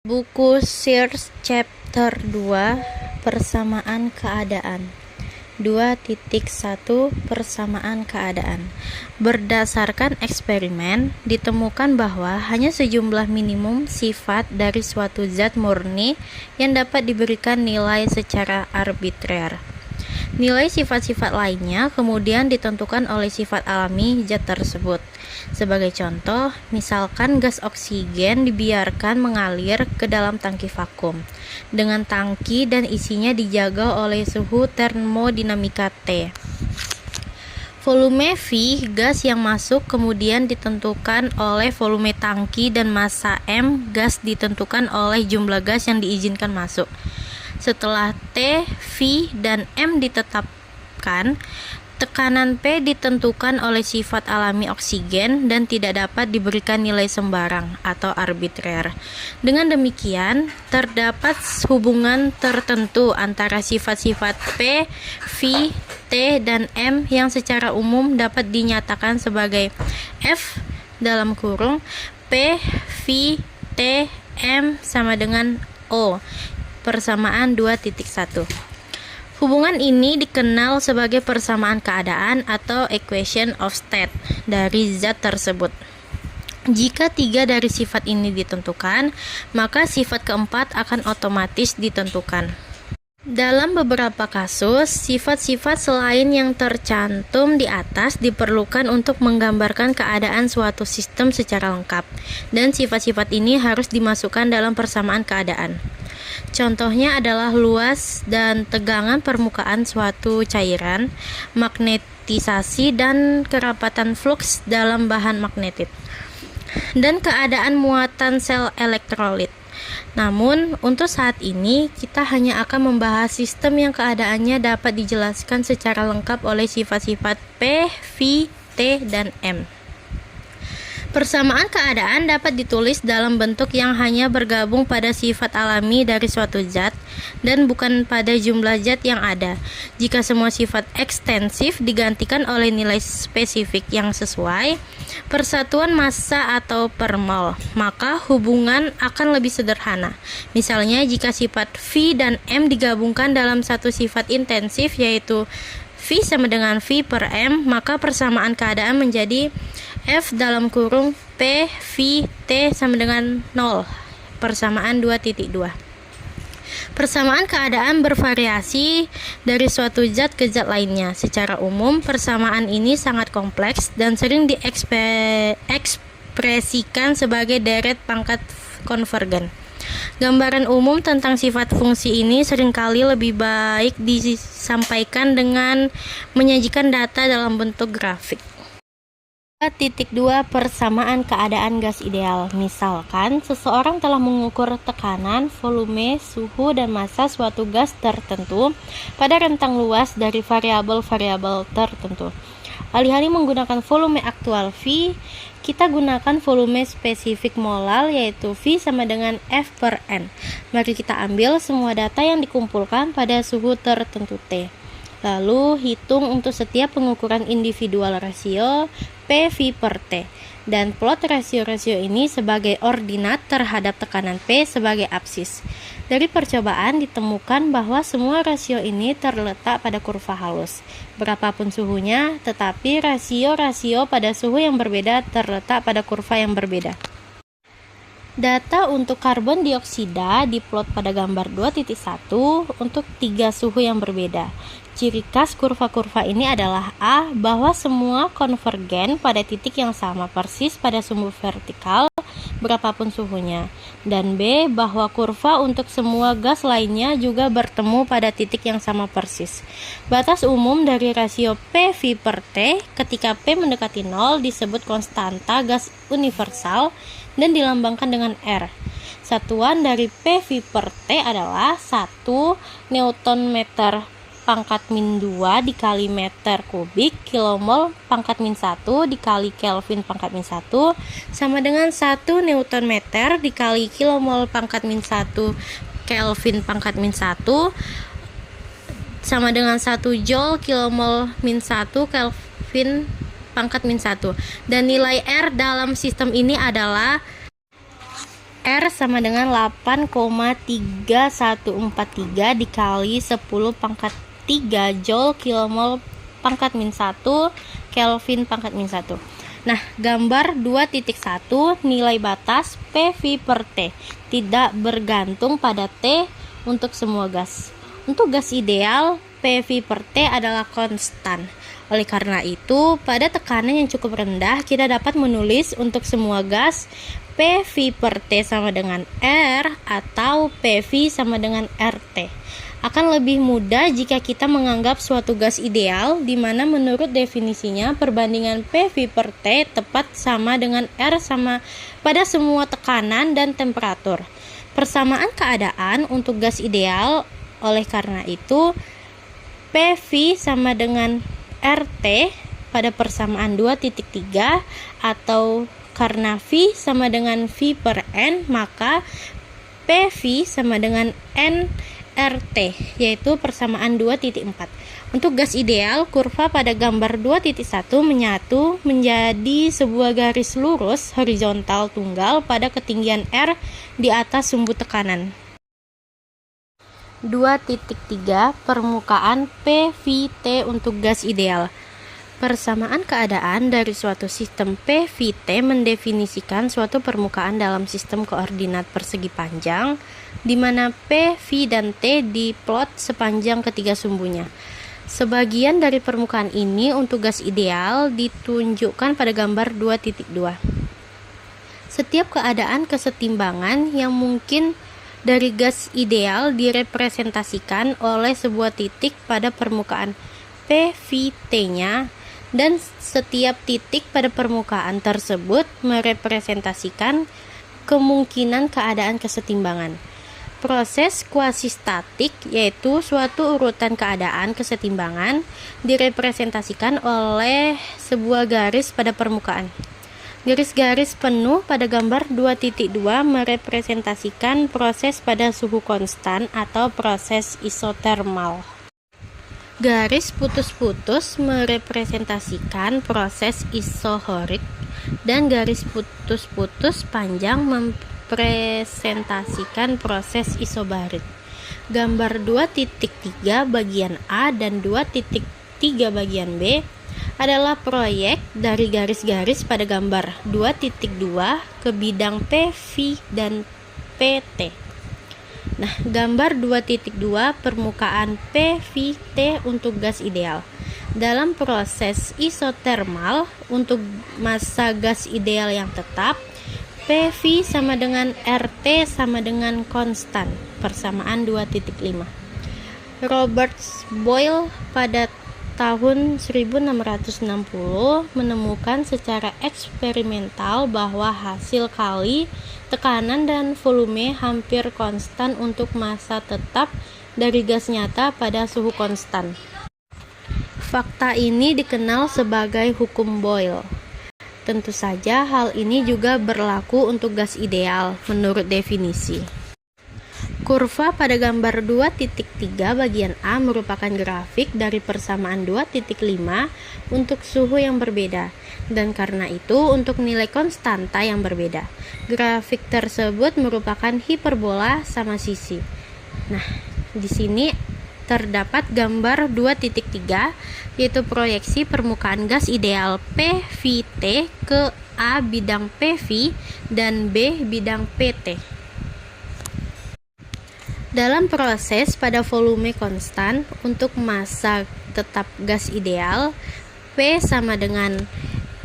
Buku Search Chapter 2 Persamaan Keadaan 2.1 Persamaan keadaan. Berdasarkan eksperimen, ditemukan bahwa hanya sejumlah minimum sifat dari suatu zat murni yang dapat diberikan nilai secara arbitrer. Nilai sifat-sifat lainnya kemudian ditentukan oleh sifat alami zat tersebut. Sebagai contoh, misalkan gas oksigen dibiarkan mengalir ke dalam tangki vakum dengan tangki dan isinya dijaga oleh suhu termodinamika T. Volume V gas yang masuk kemudian ditentukan oleh volume tangki dan massa M gas ditentukan oleh jumlah gas yang diizinkan masuk. Setelah T, V, dan M ditetapkan, tekanan P ditentukan oleh sifat alami oksigen dan tidak dapat diberikan nilai sembarang atau arbitrer. Dengan demikian, terdapat hubungan tertentu antara sifat-sifat P, V, T, dan M yang secara umum dapat dinyatakan sebagai F dalam kurung P, V, T, M sama dengan O. Persamaan 2.1. Hubungan ini dikenal sebagai persamaan keadaan atau equation of state dari zat tersebut. Jika 3 dari sifat ini ditentukan, maka sifat keempat akan otomatis ditentukan. Dalam beberapa kasus, sifat-sifat selain yang tercantum di atas diperlukan untuk menggambarkan keadaan suatu sistem secara lengkap, dan sifat-sifat ini harus dimasukkan dalam persamaan keadaan. Contohnya adalah luas dan tegangan permukaan suatu cairan, magnetisasi dan kerapatan fluks dalam bahan magnetit, dan keadaan muatan sel elektrolit. Namun, untuk saat ini kita hanya akan membahas sistem yang keadaannya dapat dijelaskan secara lengkap oleh sifat-sifat P, V, T, dan M. Persamaan keadaan dapat ditulis dalam bentuk yang hanya bergabung pada sifat alami dari suatu zat dan bukan pada jumlah zat yang ada. Jika semua sifat ekstensif digantikan oleh nilai spesifik yang sesuai persatuan massa atau per mol, maka hubungan akan lebih sederhana. Misalnya, jika sifat V dan M digabungkan dalam satu sifat intensif yaitu V sama dengan V per M, maka persamaan keadaan menjadi F dalam kurung P, V, T sama dengan 0. Persamaan 2.2. Persamaan keadaan bervariasi dari suatu zat ke zat lainnya. Secara umum, persamaan ini sangat kompleks dan sering diekspresikan sebagai deret pangkat konvergen. Gambaran umum tentang sifat fungsi ini seringkali lebih baik disampaikan dengan menyajikan data dalam bentuk grafik. 2.2 Persamaan keadaan gas ideal. Misalkan, seseorang telah mengukur tekanan, volume, suhu, dan massa suatu gas tertentu pada rentang luas dari variabel-variabel tertentu. Alih-alih menggunakan volume aktual V, kita gunakan volume spesifik molal yaitu V sama dengan F per N. Mari kita ambil semua data yang dikumpulkan pada suhu tertentu T. Lalu hitung untuk setiap pengukuran individual rasio PV per T dan plot rasio-rasio ini sebagai ordinat terhadap tekanan P sebagai absis. Dari percobaan ditemukan bahwa semua rasio ini terletak pada kurva halus, berapapun suhunya, tetapi rasio-rasio pada suhu yang berbeda terletak pada kurva yang berbeda. Data untuk karbon dioksida diplot pada gambar 2.1 untuk 3 suhu yang berbeda. Ciri khas kurva-kurva ini adalah A. Bahwa semua konvergen pada titik yang sama persis pada sumbu vertikal berapapun suhunya, dan B. Bahwa kurva untuk semua gas lainnya juga bertemu pada titik yang sama persis. Batas umum dari rasio PV per T ketika P mendekati 0 disebut konstanta gas universal dan dilambangkan dengan R. Satuan dari PV per T adalah 1 Newton meter pangkat min 2 dikali meter kubik kilomol pangkat min 1 dikali Kelvin pangkat min 1 sama dengan 1 Newton meter dikali kilomol pangkat min 1 Kelvin pangkat min 1 sama dengan 1 Joule kilomol min 1 Kelvin pangkat min 1. Dan nilai R dalam sistem ini adalah R sama dengan 8,3143 dikali 10 pangkat 3 Joule kilomol pangkat min 1 Kelvin pangkat min 1. Nah, gambar 2.1 nilai batas PV per T tidak bergantung pada T untuk semua gas. Untuk gas ideal, PV per T adalah konstan. Oleh karena itu, pada tekanan yang cukup rendah, kita dapat menulis untuk semua gas PV per T sama dengan R atau PV sama dengan RT. Akan lebih mudah jika kita menganggap suatu gas ideal, di mana menurut definisinya perbandingan PV per T tepat sama dengan R sama pada semua tekanan dan temperatur. Persamaan keadaan untuk gas ideal, oleh karena itu, PV sama dengan RT pada persamaan 2.3 atau karena V sama dengan V per N, maka PV sama dengan NRT, yaitu persamaan 2.4. Untuk gas ideal, kurva pada gambar 2.1 menyatu menjadi sebuah garis lurus horizontal tunggal pada ketinggian R di atas sumbu tekanan. 2.3 Permukaan PVT untuk gas ideal. Persamaan keadaan dari suatu sistem PVT mendefinisikan suatu permukaan dalam sistem koordinat persegi panjang, di mana P, V, dan T diplot sepanjang ketiga sumbunya. Sebagian dari permukaan ini untuk gas ideal ditunjukkan pada gambar 2.2. Setiap keadaan kesetimbangan yang mungkin dari gas ideal direpresentasikan oleh sebuah titik pada permukaan PVT-nya, dan setiap titik pada permukaan tersebut merepresentasikan kemungkinan keadaan kesetimbangan. Proses kuasistatik, yaitu suatu urutan keadaan kesetimbangan, direpresentasikan oleh sebuah garis pada permukaan. Garis-garis penuh pada gambar 2.2 merepresentasikan proses pada suhu konstan atau proses isotermal. Garis putus-putus merepresentasikan proses isohorik, dan garis putus-putus panjang merepresentasikan proses isobarik. Gambar 2.3 bagian A dan 2.3 bagian B adalah proyek dari garis-garis pada gambar 2.2 ke bidang PV dan PT. Nah, gambar 2.2 permukaan PVT untuk gas ideal. Dalam proses isotermal untuk massa gas ideal yang tetap, PV sama dengan RT sama dengan konstan, persamaan 2.5. Robert Boyle pada tahun 1660 menemukan secara eksperimental bahwa hasil kali, tekanan, dan volume hampir konstan untuk massa tetap dari gas nyata pada suhu konstan. Fakta ini dikenal sebagai hukum Boyle. Tentu saja hal ini juga berlaku untuk gas ideal menurut definisi. Kurva pada gambar 2.3 bagian A merupakan grafik dari persamaan 2.5 untuk suhu yang berbeda, dan karena itu untuk nilai konstanta yang berbeda. Grafik tersebut merupakan hiperbola sama sisi. Nah, di sini terdapat gambar 2.3, yaitu proyeksi permukaan gas ideal PVT ke A bidang PV dan B bidang PT. Dalam proses pada volume konstan untuk massa tetap gas ideal, P sama dengan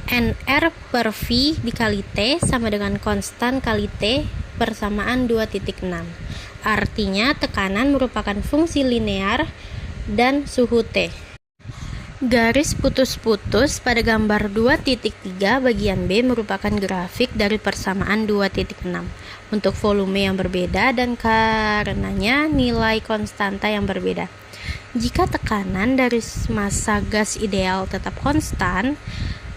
NR per V dikali T sama dengan konstan kali T persamaan 2.6. Artinya tekanan merupakan fungsi linear dan suhu T. Garis putus-putus pada gambar 2.3 bagian B merupakan grafik dari persamaan 2.6 untuk volume yang berbeda dan karenanya nilai konstanta yang berbeda. Jika tekanan dari massa gas ideal tetap konstan,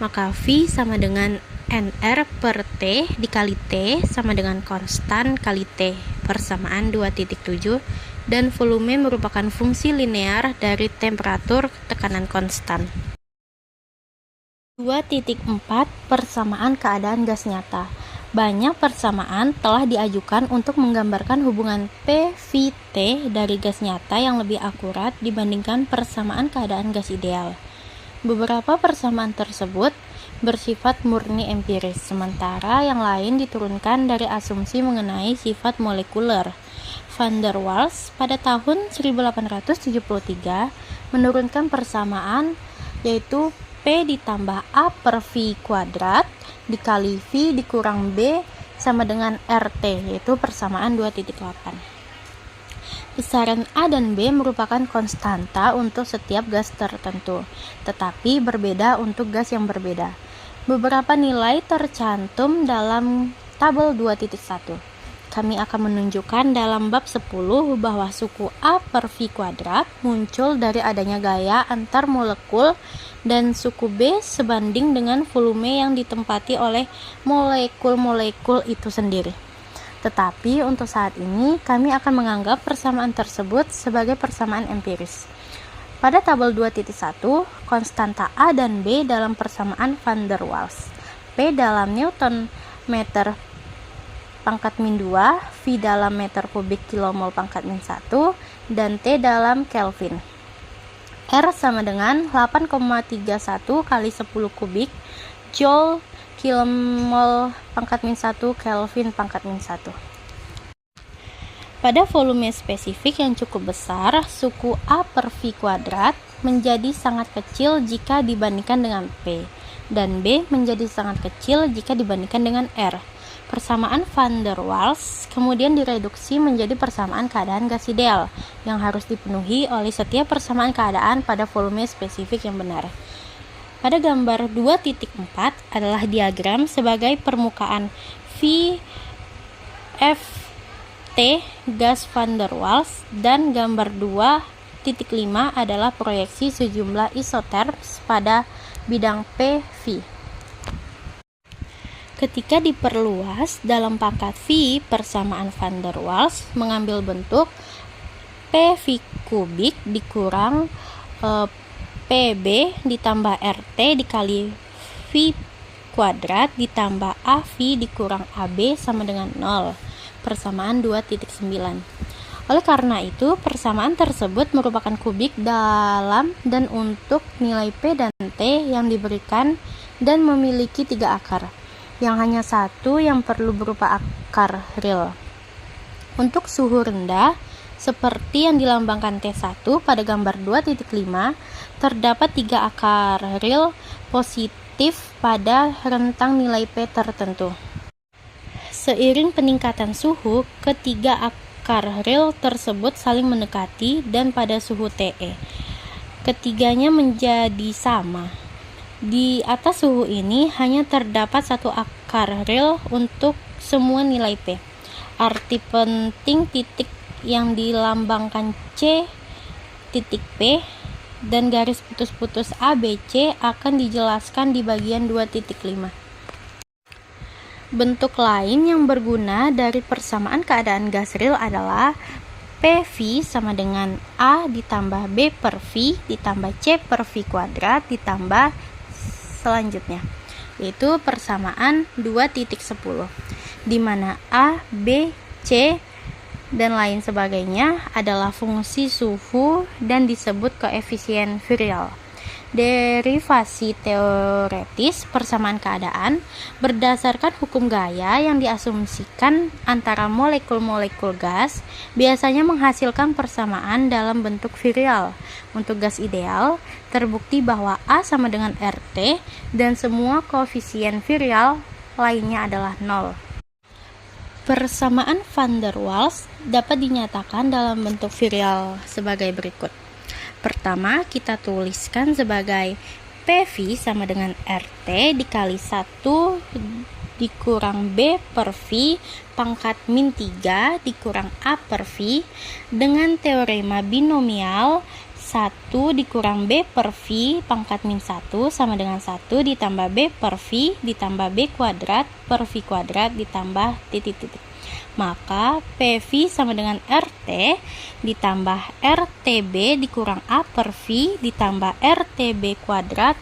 maka V sama dengan NR per T dikali T sama dengan konstan kali T persamaan 2.7, dan volume merupakan fungsi linear dari temperatur tekanan konstan. 2.4 Persamaan keadaan gas nyata. Banyak persamaan telah diajukan untuk menggambarkan hubungan P-V-T dari gas nyata yang lebih akurat dibandingkan persamaan keadaan gas ideal. Beberapa persamaan tersebut bersifat murni empiris, sementara yang lain diturunkan dari asumsi mengenai sifat molekuler. Van der Waals pada tahun 1873 menurunkan persamaan yaitu P ditambah A per V kuadrat dikali V dikurang B sama dengan RT, yaitu persamaan 2.8. Besaran A dan B merupakan konstanta untuk setiap gas tertentu, tetapi berbeda untuk gas yang berbeda. Beberapa nilai tercantum dalam tabel 2.1. Kami akan menunjukkan dalam bab 10 bahwa suku A per V kuadrat muncul dari adanya gaya antar molekul dan suku B sebanding dengan volume yang ditempati oleh molekul-molekul itu sendiri. Tetapi untuk saat ini kami akan menganggap persamaan tersebut sebagai persamaan empiris. Pada tabel 2.1, konstanta A dan B dalam persamaan Van der Waals. P dalam Newton meter pangkat min 2, V dalam meter kubik kilomol pangkat min 1, dan T dalam Kelvin. R sama dengan 8,31 kali 10 kubik Joule kilomol pangkat min 1 Kelvin pangkat min 1. Pada volume spesifik yang cukup besar, suku A per V kuadrat menjadi sangat kecil jika dibandingkan dengan P, dan B menjadi sangat kecil jika dibandingkan dengan R. Persamaan Van der Waals kemudian direduksi menjadi persamaan keadaan gas ideal yang harus dipenuhi oleh setiap persamaan keadaan pada volume spesifik yang benar. Pada gambar 2.4 adalah diagram sebagai permukaan V F T gas Van der Waals, dan gambar 2.5 adalah proyeksi sejumlah isoterms pada bidang PV. Ketika diperluas dalam pangkat V, persamaan Van der Waals mengambil bentuk PV kubik dikurang PB ditambah RT dikali V kuadrat ditambah AV dikurang AB sama dengan 0, persamaan 2.9. Oleh karena itu, persamaan tersebut merupakan kubik dalam dan untuk nilai P dan T yang diberikan dan memiliki 3 akar, yang hanya satu yang perlu berupa akar real. Untuk suhu rendah, seperti yang dilambangkan T1 pada gambar 2.5, terdapat 3 akar real positif pada rentang nilai P tertentu. Seiring peningkatan suhu, ketiga akar real tersebut saling mendekati dan pada suhu TE, ketiganya menjadi sama. Di atas suhu ini hanya terdapat satu akar real untuk semua nilai P. Arti penting titik yang dilambangkan C titik P dan garis putus-putus ABC akan dijelaskan di bagian 2.5. Bentuk lain yang berguna dari persamaan keadaan gas real adalah PV sama dengan A ditambah B per V ditambah C per V kuadrat ditambah selanjutnya, yaitu persamaan 2.10, di mana A, B, C, dan lain sebagainya adalah fungsi suhu dan disebut koefisien virial. Derivasi teoretis persamaan keadaan berdasarkan hukum gaya yang diasumsikan antara molekul-molekul gas biasanya menghasilkan persamaan dalam bentuk virial. Untuk gas ideal, terbukti bahwa A sama dengan RT dan semua koefisien virial lainnya adalah 0. Persamaan Van der Waals dapat dinyatakan dalam bentuk virial sebagai berikut. Pertama, kita tuliskan sebagai PV sama dengan RT dikali 1 dikurang B per V pangkat min 3 dikurang A per V dengan teorema binomial 1 dikurang B per V pangkat min 1 sama dengan 1 ditambah B per V ditambah B kuadrat per V kuadrat ditambah titik-titik. Maka PV sama dengan RT ditambah RTB dikurang A per V ditambah RTB kuadrat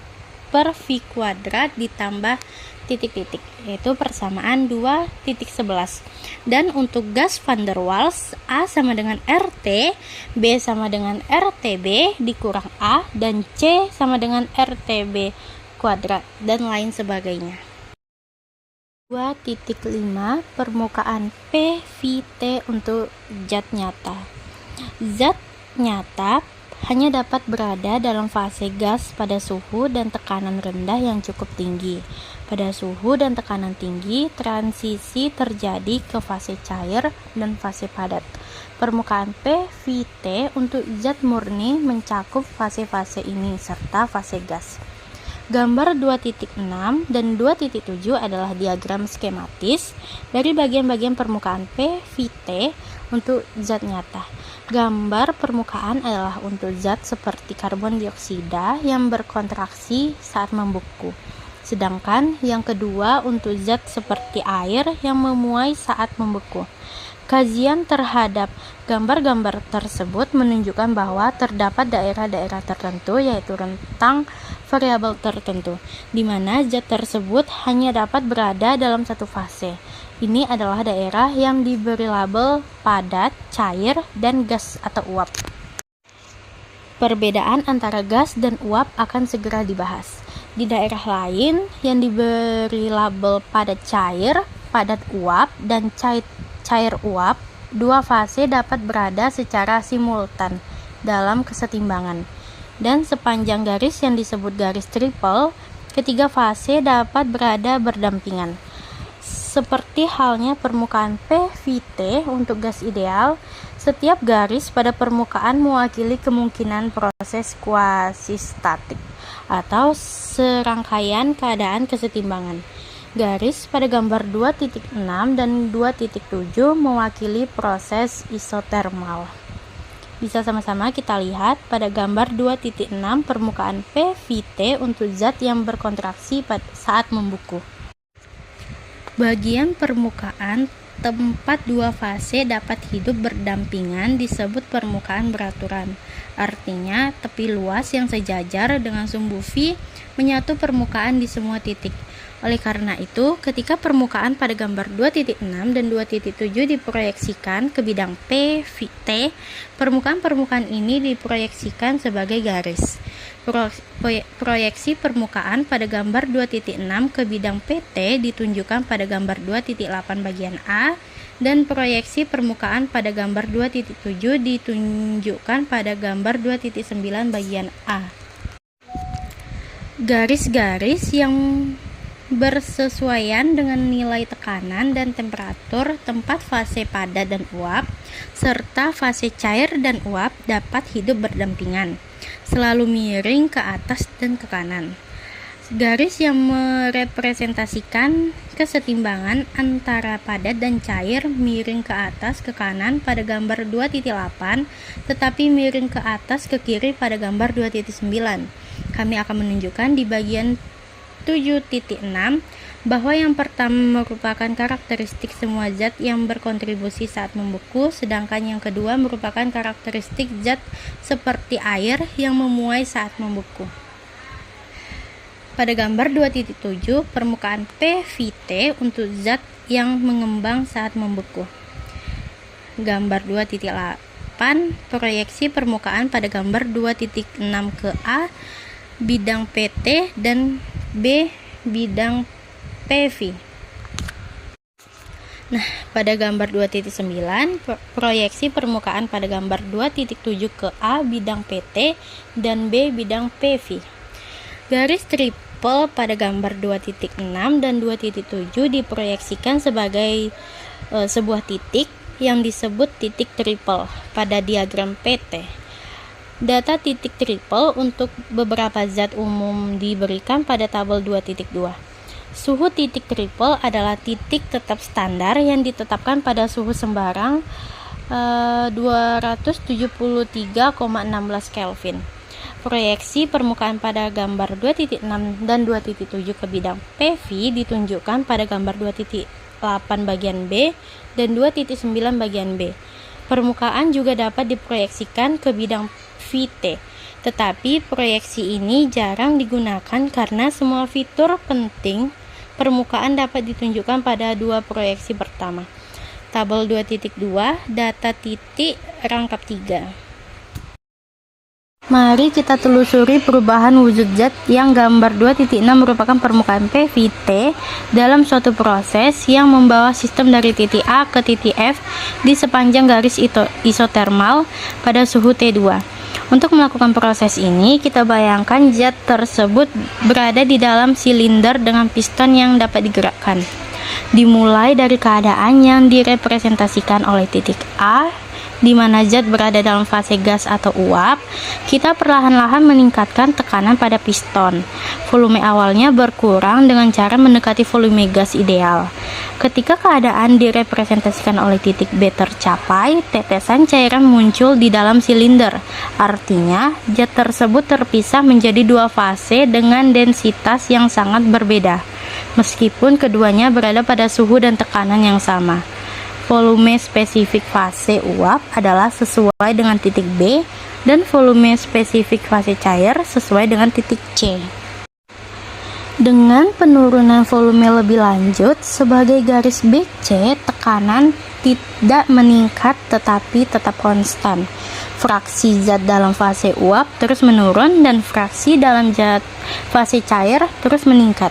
per V kuadrat ditambah titik-titik, yaitu persamaan 2.11. Dan untuk gas van der Waals, A sama dengan RT, B sama dengan RTB dikurang A, dan C sama dengan RTB kuadrat, dan lain sebagainya. 2.5 permukaan PVT untuk zat nyata. Zat nyata hanya dapat berada dalam fase gas pada suhu dan tekanan rendah yang cukup tinggi. Pada suhu dan tekanan tinggi, transisi terjadi ke fase cair dan fase padat. Permukaan PVT untuk zat murni mencakup fase-fase ini serta fase gas. Gambar 2.6 dan 2.7 adalah diagram skematis dari bagian-bagian permukaan PVT untuk zat nyata. Gambar permukaan adalah untuk zat seperti karbon dioksida yang berkontraksi saat membeku. Sedangkan yang kedua untuk zat seperti air yang memuai saat membeku. Kajian terhadap gambar-gambar tersebut menunjukkan bahwa terdapat daerah-daerah tertentu, yaitu rentang variabel tertentu, di mana zat tersebut hanya dapat berada dalam satu fase. Ini adalah daerah yang diberi label padat, cair, dan gas atau uap. Perbedaan antara gas dan uap akan segera dibahas. Di daerah lain yang diberi label padat cair, padat uap, dan cair uap, dua fase dapat berada secara simultan dalam kesetimbangan. Dan sepanjang garis yang disebut garis triple, ketiga fase dapat berada berdampingan. Seperti halnya permukaan PVT untuk gas ideal, setiap garis pada permukaan mewakili kemungkinan proses kuasi-statik atau serangkaian keadaan kesetimbangan. Garis pada gambar 2.6 dan 2.7 mewakili proses isotermal. Bisa sama-sama kita lihat pada gambar 2.6 permukaan PVT untuk zat yang berkontraksi saat membeku. Bagian permukaan tempat dua fase dapat hidup berdampingan disebut permukaan beraturan. Artinya, tepi luas yang sejajar dengan sumbu V menyatu permukaan di semua titik. Oleh karena itu, ketika permukaan pada gambar 2.6 dan 2.7 diproyeksikan ke bidang PVT, permukaan-permukaan ini diproyeksikan sebagai garis. Proyeksi permukaan pada gambar 2.6 ke bidang PT ditunjukkan pada gambar 2.8 bagian A, dan proyeksi permukaan pada gambar 2.7 ditunjukkan pada gambar 2.9 bagian A. Garis-garis yang bersesuaian dengan nilai tekanan dan temperatur tempat fase padat dan uap, serta fase cair dan uap dapat hidup berdampingan, selalu miring ke atas dan ke kanan. Garis yang merepresentasikan kesetimbangan antara padat dan cair miring ke atas ke kanan pada gambar 2.8, tetapi miring ke atas ke kiri pada gambar 2.9. Kami akan menunjukkan di bagian 7.6 bahwa yang pertama merupakan karakteristik semua zat yang berkontribusi saat membeku, sedangkan yang kedua merupakan karakteristik zat seperti air yang memuai saat membeku. Pada gambar 2.7, permukaan PVT untuk zat yang mengembang saat membeku. Gambar 2.8, proyeksi permukaan pada gambar 2.6 ke A, bidang PT, dan B, bidang PV. Nah, pada gambar 2.9, proyeksi permukaan pada gambar 2.7 ke A, bidang PT, dan B, bidang PV. Garis triple pada gambar 2.6 dan 2.7 diproyeksikan sebagai sebuah titik yang disebut titik triple pada diagram PT. Data titik triple untuk beberapa zat umum diberikan pada tabel 2.2. Suhu titik triple adalah titik tetap standar yang ditetapkan pada suhu sembarang 273,16 Kelvin. Proyeksi permukaan pada gambar 2.6 dan 2.7 ke bidang PV ditunjukkan pada gambar 2.8 bagian B dan 2.9 bagian B. Permukaan juga dapat diproyeksikan ke bidang VT, tetapi proyeksi ini jarang digunakan karena semua fitur penting permukaan dapat ditunjukkan pada dua proyeksi pertama. Tabel 2.2, data titik rangkap 3. Mari kita telusuri perubahan wujud zat yang gambar 2.6 merupakan permukaan PVT dalam suatu proses yang membawa sistem dari titik A ke titik F di sepanjang garis isotermal pada suhu T2. Untuk melakukan proses ini, kita bayangkan zat tersebut berada di dalam silinder dengan piston yang dapat digerakkan. Dimulai dari keadaan yang direpresentasikan oleh titik A, di mana zat berada dalam fase gas atau uap, kita perlahan-lahan meningkatkan tekanan pada piston. Volume awalnya berkurang dengan cara mendekati volume gas ideal. Ketika keadaan direpresentasikan oleh titik B tercapai, tetesan cairan muncul di dalam silinder. Artinya, zat tersebut terpisah menjadi dua fase dengan densitas yang sangat berbeda, meskipun keduanya berada pada suhu dan tekanan yang sama. Volume spesifik fase uap adalah sesuai dengan titik B dan volume spesifik fase cair sesuai dengan titik C. Dengan penurunan volume lebih lanjut, sebagai garis BC, tekanan tidak meningkat tetapi tetap konstan. Fraksi zat dalam fase uap terus menurun dan fraksi dalam zat fase cair terus meningkat.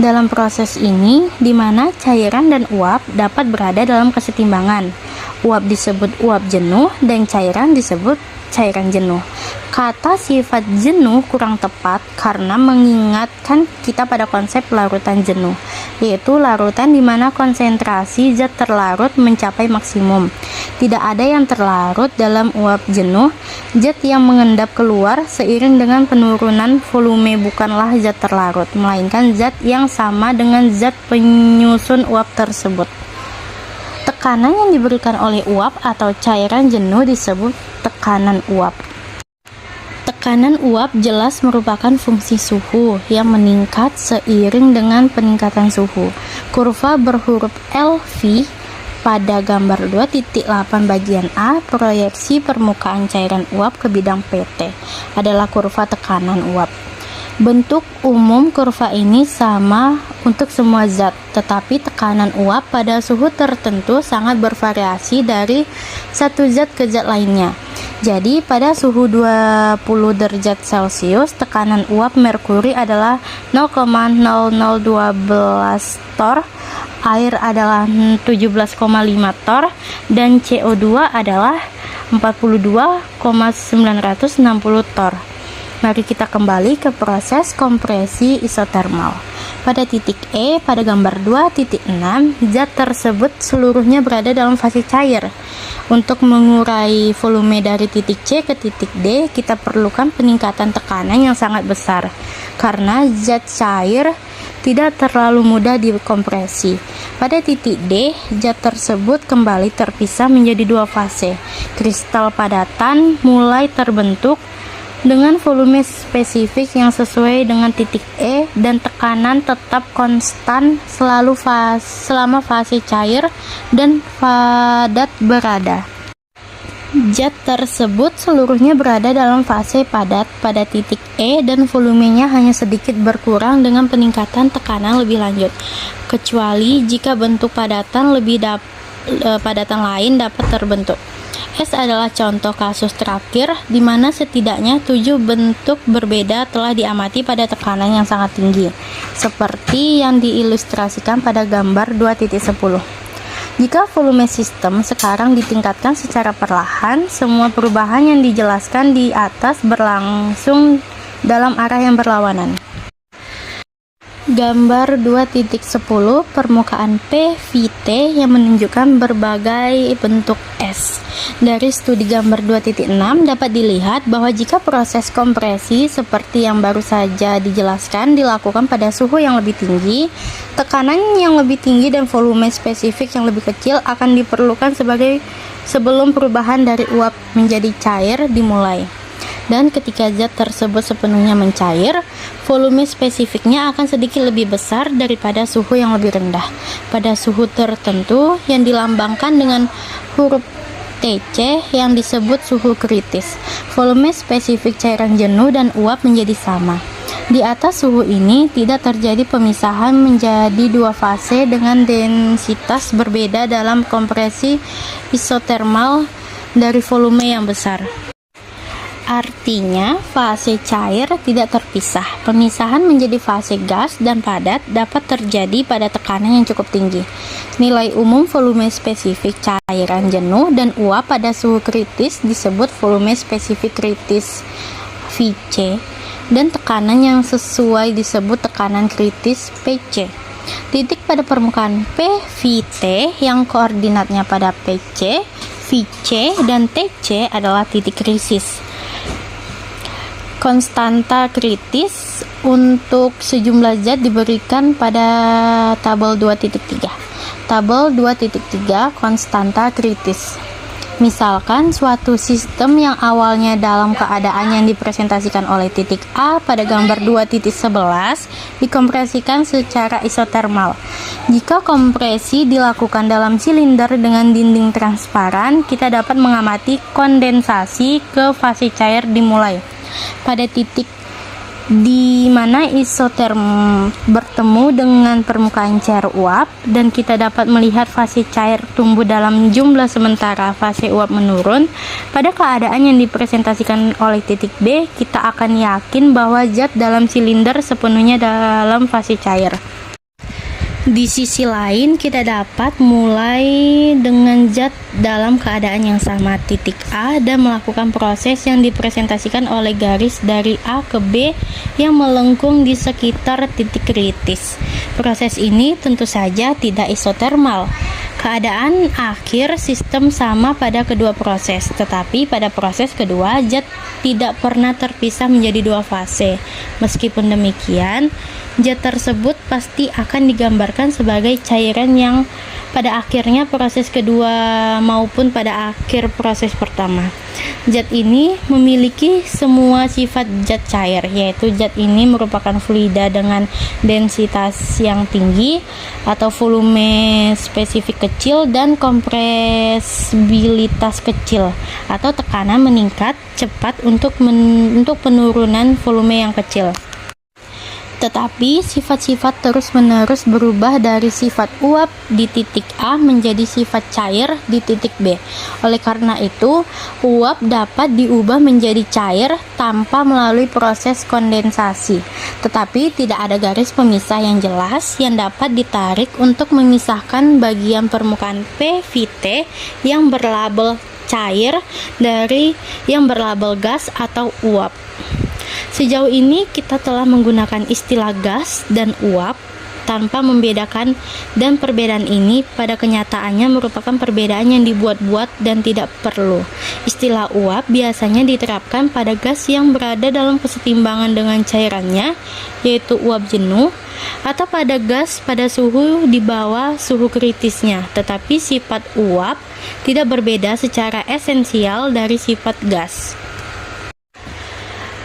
Dalam proses ini, di mana cairan dan uap dapat berada dalam kesetimbangan. Uap disebut uap jenuh dan cairan disebut cairan jenuh. Kata sifat jenuh kurang tepat karena mengingatkan kita pada konsep larutan jenuh, yaitu larutan di mana konsentrasi zat terlarut mencapai maksimum. Tidak ada yang terlarut dalam uap jenuh. Zat yang mengendap keluar seiring dengan penurunan volume bukanlah zat terlarut, melainkan zat yang sama dengan zat penyusun uap tersebut. Tekanan yang diberikan oleh uap atau cairan jenuh disebut tekanan uap. Tekanan uap jelas merupakan fungsi suhu yang meningkat seiring dengan peningkatan suhu. Kurva berhuruf LV pada gambar 2.8 bagian A, proyeksi permukaan cairan uap ke bidang PT adalah kurva tekanan uap. Bentuk umum kurva ini sama untuk semua zat, tetapi tekanan uap pada suhu tertentu sangat bervariasi dari satu zat ke zat lainnya. Jadi, pada suhu 20 derajat Celcius, tekanan uap merkuri adalah 0,0012 torr, air adalah 17,5 torr, dan CO2 adalah 42,960 torr. Mari kita kembali ke proses kompresi isotermal. Pada titik E, pada gambar 2.6, zat tersebut seluruhnya berada dalam fase cair. Untuk mengurai volume dari titik C ke titik D, kita perlukan peningkatan tekanan yang sangat besar, karena zat cair tidak terlalu mudah dikompresi. Pada titik D, zat tersebut kembali terpisah menjadi dua fase. Kristal padatan mulai terbentuk dengan volume spesifik yang sesuai dengan titik E dan tekanan tetap konstan selama fase cair dan padat berada. Zat tersebut seluruhnya berada dalam fase padat pada titik E dan volumenya hanya sedikit berkurang dengan peningkatan tekanan lebih lanjut, kecuali jika bentuk padatan lain dapat terbentuk. S adalah contoh kasus terakhir di mana setidaknya 7 bentuk berbeda telah diamati pada tekanan yang sangat tinggi, seperti yang diilustrasikan pada gambar 2.10. Jika volume sistem sekarang ditingkatkan secara perlahan, semua perubahan yang dijelaskan di atas berlangsung dalam arah yang berlawanan. Gambar 2.10 permukaan PVT yang menunjukkan berbagai bentuk S. Dari studi gambar 2.6 dapat dilihat bahwa jika proses kompresi seperti yang baru saja dijelaskan dilakukan pada suhu yang lebih tinggi, tekanan yang lebih tinggi dan volume spesifik yang lebih kecil akan diperlukan sebelum perubahan dari uap menjadi cair dimulai. Dan ketika zat tersebut sepenuhnya mencair, volume spesifiknya akan sedikit lebih besar daripada suhu yang lebih rendah. Pada suhu tertentu yang dilambangkan dengan huruf TC yang disebut suhu kritis, volume spesifik cairan jenuh dan uap menjadi sama. Di atas suhu ini tidak terjadi pemisahan menjadi dua fase dengan densitas berbeda dalam kompresi isotermal dari volume yang besar. Artinya, fase cair tidak terpisah. Pemisahan menjadi fase gas dan padat dapat terjadi pada tekanan yang cukup tinggi. Nilai umum volume spesifik cairan jenuh dan uap pada suhu kritis disebut volume spesifik kritis Vc, dan tekanan yang sesuai disebut tekanan kritis Pc. Titik pada permukaan PVT yang koordinatnya pada PC, Vc, dan Tc adalah titik krisis. Konstanta kritis untuk sejumlah zat diberikan pada tabel 2.3. Tabel 2.3 konstanta kritis. Misalkan suatu sistem yang awalnya dalam keadaan yang dipresentasikan oleh titik A pada gambar 2.11 dikompresikan secara isotermal. Jika kompresi dilakukan dalam silinder dengan dinding transparan, kita dapat mengamati kondensasi ke fase cair dimulai pada titik di mana isoterm bertemu dengan permukaan cair uap, dan kita dapat melihat fase cair tumbuh dalam jumlah sementara fase uap menurun. Pada keadaan yang dipresentasikan oleh titik B, kita akan yakin bahwa zat dalam silinder sepenuhnya dalam fase cair. Di sisi lain, kita dapat mulai dengan zat dalam keadaan yang sama titik A dan melakukan proses yang dipresentasikan oleh garis dari A ke B yang melengkung di sekitar titik kritis. Proses ini tentu saja tidak isotermal. Keadaan akhir sistem sama pada kedua proses, tetapi pada proses kedua zat tidak pernah terpisah menjadi dua fase. Meskipun demikian, zat tersebut pasti akan digambarkan sebagai cairan yang pada akhirnya proses kedua maupun pada akhir proses pertama. Zat ini memiliki semua sifat zat cair, yaitu zat ini merupakan fluida dengan densitas yang tinggi atau volume spesifik kecil dan kompresibilitas kecil, atau tekanan meningkat cepat untuk penurunan volume yang kecil. Tetapi sifat-sifat terus-menerus berubah dari sifat uap di titik A menjadi sifat cair di titik B. Oleh karena itu, uap dapat diubah menjadi cair tanpa melalui proses kondensasi. Tetapi tidak ada garis pemisah yang jelas yang dapat ditarik untuk memisahkan bagian permukaan PVT yang berlabel cair dari yang berlabel gas atau uap. Sejauh ini kita telah menggunakan istilah gas dan uap tanpa membedakan, dan perbedaan ini pada kenyataannya merupakan perbedaan yang dibuat-buat dan tidak perlu. Istilah uap biasanya diterapkan pada gas yang berada dalam kesetimbangan dengan cairannya, yaitu uap jenuh, atau pada gas pada suhu di bawah suhu kritisnya. Tetapi sifat uap tidak berbeda secara esensial dari sifat gas.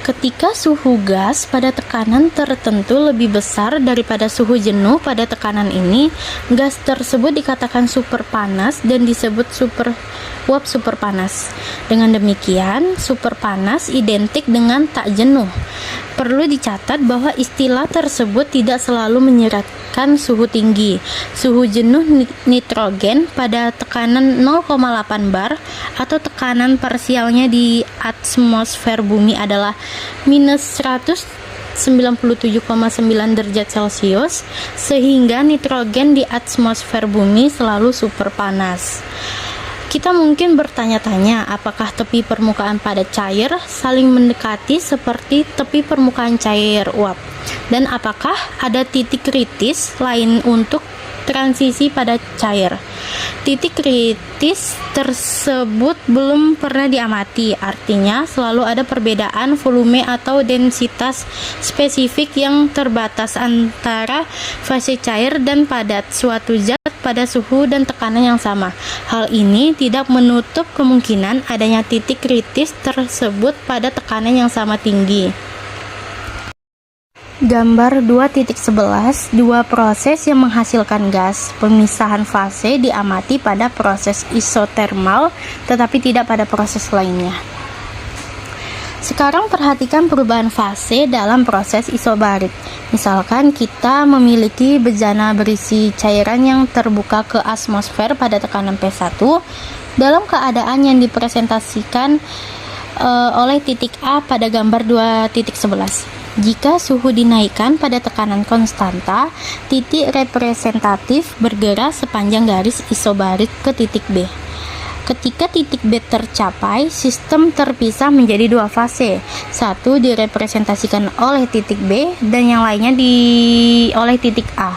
Ketika suhu gas pada tekanan tertentu lebih besar daripada suhu jenuh pada tekanan ini, gas tersebut dikatakan super panas dan disebut uap super panas. Dengan demikian, super panas identik dengan tak jenuh. Perlu dicatat bahwa istilah tersebut tidak selalu menyeratkan suhu tinggi. Suhu jenuh nitrogen pada tekanan 0,8 bar atau tekanan parsialnya di atmosfer bumi adalah minus 197,9 derajat Celcius, sehingga nitrogen di atmosfer bumi selalu super panas. Kita mungkin bertanya-tanya, apakah tepi permukaan padat cair saling mendekati seperti tepi permukaan cair uap? Dan apakah ada titik kritis lain untuk transisi pada cair? Titik kritis tersebut belum pernah diamati, artinya selalu ada perbedaan volume atau densitas spesifik yang terbatas antara fase cair dan padat suatu zat pada suhu dan tekanan yang sama. Hal ini tidak menutup kemungkinan adanya titik kritis tersebut pada tekanan yang sama tinggi. Gambar 2.11, dua proses yang menghasilkan gas. Pemisahan fase diamati pada proses isotermal, tetapi tidak pada proses lainnya. Sekarang perhatikan perubahan fase dalam proses isobarik. Misalkan kita memiliki bejana berisi cairan yang terbuka ke atmosfer pada tekanan P1 dalam keadaan yang dipresentasikan oleh titik A pada gambar 2.11. Jika suhu dinaikkan pada tekanan konstanta, titik representatif bergerak sepanjang garis isobarik ke titik B. Ketika titik B tercapai, sistem terpisah menjadi dua fase. Satu direpresentasikan oleh titik B dan yang lainnya oleh titik A.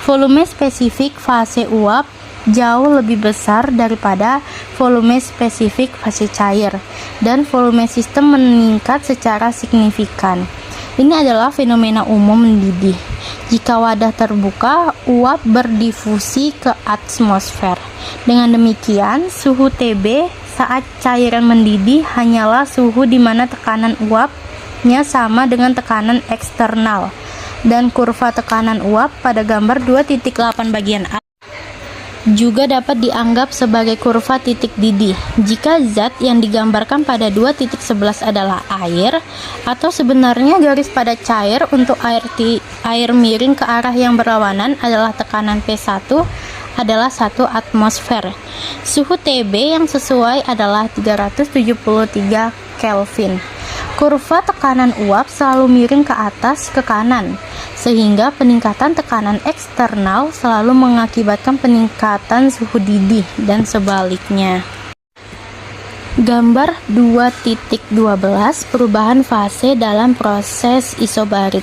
Volume spesifik fase uap jauh lebih besar daripada volume spesifik fase cair, dan volume sistem meningkat secara signifikan. Ini adalah fenomena umum mendidih. Jika wadah terbuka, uap berdifusi ke atmosfer. Dengan demikian, suhu Tb saat cairan mendidih hanyalah suhu di mana tekanan uapnya sama dengan tekanan eksternal, dan kurva tekanan uap pada gambar 2.8 bagian A juga dapat dianggap sebagai kurva titik didih. Jika zat yang digambarkan pada 2.11 adalah air, atau sebenarnya garis pada cair untuk air miring ke arah yang berlawanan adalah tekanan P1 adalah 1 atmosfer. Suhu Tb yang sesuai adalah 373 Kelvin. Kurva tekanan uap selalu miring ke atas ke kanan, sehingga peningkatan tekanan eksternal selalu mengakibatkan peningkatan suhu didih dan sebaliknya. Gambar 2.12 perubahan fase dalam proses isobarik.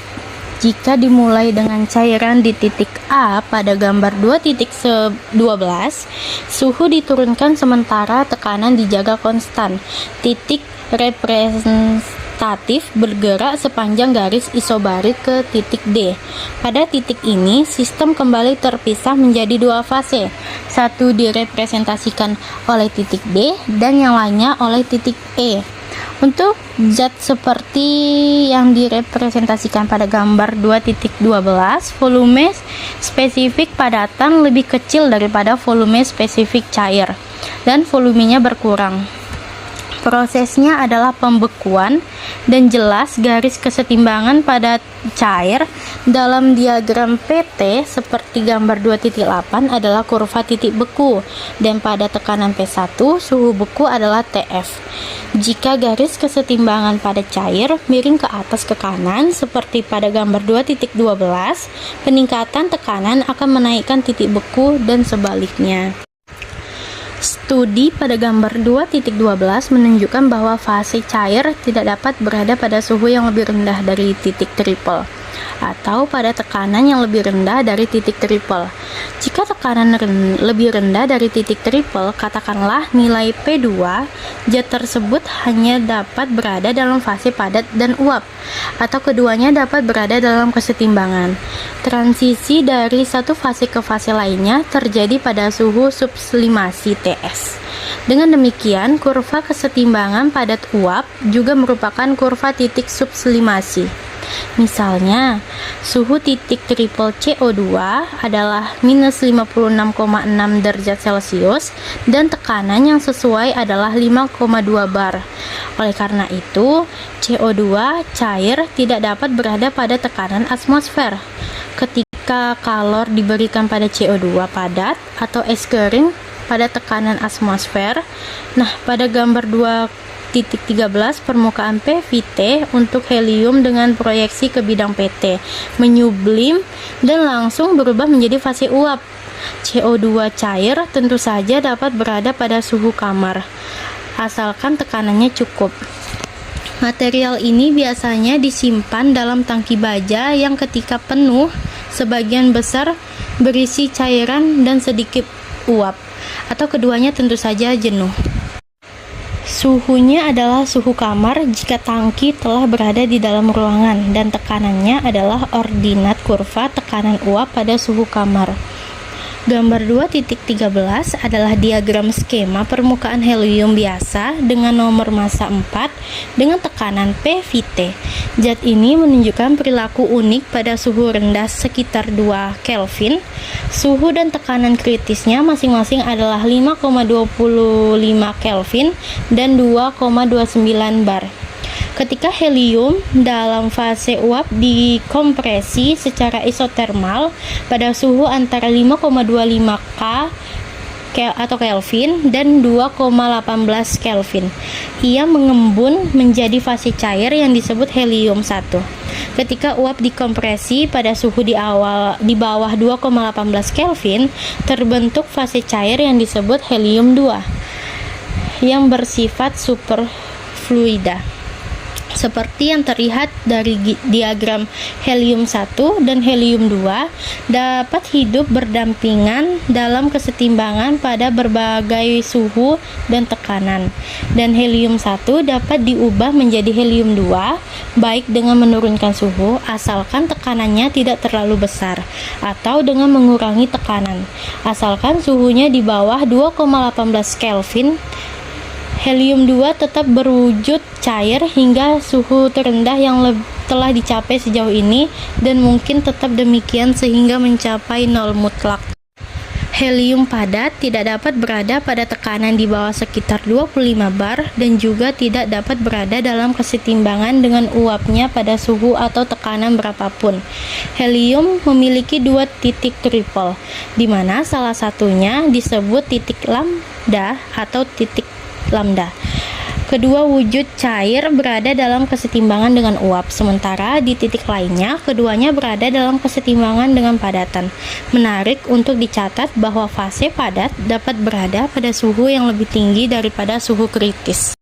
Jika dimulai dengan cairan di titik A pada gambar 2.12, suhu diturunkan sementara tekanan dijaga konstan. Titik representatif bergerak sepanjang garis isobarik ke titik D. Pada titik ini, sistem kembali terpisah menjadi dua fase. Satu direpresentasikan oleh titik D dan yang lainnya oleh titik E. Untuk zat seperti yang direpresentasikan pada gambar 2.12, volume spesifik padatan lebih kecil daripada volume spesifik cair, dan volumenya berkurang. Prosesnya adalah pembekuan, dan jelas garis kesetimbangan pada cair dalam diagram PT seperti gambar 2.8 adalah kurva titik beku, dan pada tekanan P1 suhu beku adalah TF. Jika garis kesetimbangan pada cair miring ke atas ke kanan seperti pada gambar 2.12, peningkatan tekanan akan menaikkan titik beku dan sebaliknya. Studi pada gambar 2.12 menunjukkan bahwa fase cair tidak dapat berada pada suhu yang lebih rendah dari titik triple, atau pada tekanan yang lebih rendah dari titik triple. Jika tekanan lebih rendah dari titik triple, katakanlah nilai P2, zat tersebut hanya dapat berada dalam fase padat dan uap, atau keduanya dapat berada dalam kesetimbangan. Transisi dari satu fase ke fase lainnya terjadi pada suhu sublimasi TS. Dengan demikian, kurva kesetimbangan padat uap juga merupakan kurva titik sublimasi. Misalnya, suhu titik triple CO2 adalah minus 56,6 derajat Celcius dan tekanan yang sesuai adalah 5,2 bar. Oleh karena itu, CO2 cair tidak dapat berada pada tekanan atmosfer. Ketika kalor diberikan pada CO2 padat atau es kering pada tekanan atmosfer, nah pada gambar 2.13 permukaan PVT untuk helium dengan proyeksi ke bidang PT menyublim dan langsung berubah menjadi fase uap. CO2 cair tentu saja dapat berada pada suhu kamar, asalkan tekanannya cukup. Material ini biasanya disimpan dalam tangki baja yang ketika penuh, sebagian besar berisi cairan dan sedikit uap, atau keduanya tentu saja jenuh. Suhunya adalah suhu kamar jika tangki telah berada di dalam ruangan, dan tekanannya adalah ordinat kurva tekanan uap pada suhu kamar. Gambar 2.13 adalah diagram skema permukaan helium biasa dengan nomor massa 4 dengan tekanan PVT. Zat ini menunjukkan perilaku unik pada suhu rendah sekitar 2 Kelvin. Suhu dan tekanan kritisnya masing-masing adalah 5,25 Kelvin dan 2,29 bar. Ketika helium dalam fase uap dikompresi secara isotermal pada suhu antara 5,25 K atau Kelvin dan 2,18 Kelvin, ia mengembun menjadi fase cair yang disebut helium-1. Ketika uap dikompresi pada suhu di bawah 2,18 Kelvin, terbentuk fase cair yang disebut helium-2 yang bersifat superfluida. Seperti yang terlihat dari diagram helium-1 dan helium-2 dapat hidup berdampingan dalam kesetimbangan pada berbagai suhu dan tekanan. Dan helium-1 dapat diubah menjadi helium-2 baik dengan menurunkan suhu asalkan tekanannya tidak terlalu besar atau dengan mengurangi tekanan asalkan suhunya di bawah 2,18 Kelvin. Helium-2 tetap berwujud cair hingga suhu terendah yang telah dicapai sejauh ini dan mungkin tetap demikian sehingga mencapai nol mutlak. Helium padat tidak dapat berada pada tekanan di bawah sekitar 25 bar dan juga tidak dapat berada dalam kesetimbangan dengan uapnya pada suhu atau tekanan berapapun. Helium memiliki dua titik tripel, di mana salah satunya disebut titik lambda atau titik lambda. Kedua wujud cair berada dalam kesetimbangan dengan uap, sementara di titik lainnya keduanya berada dalam kesetimbangan dengan padatan. Menarik untuk dicatat bahwa fase padat dapat berada pada suhu yang lebih tinggi daripada suhu kritis.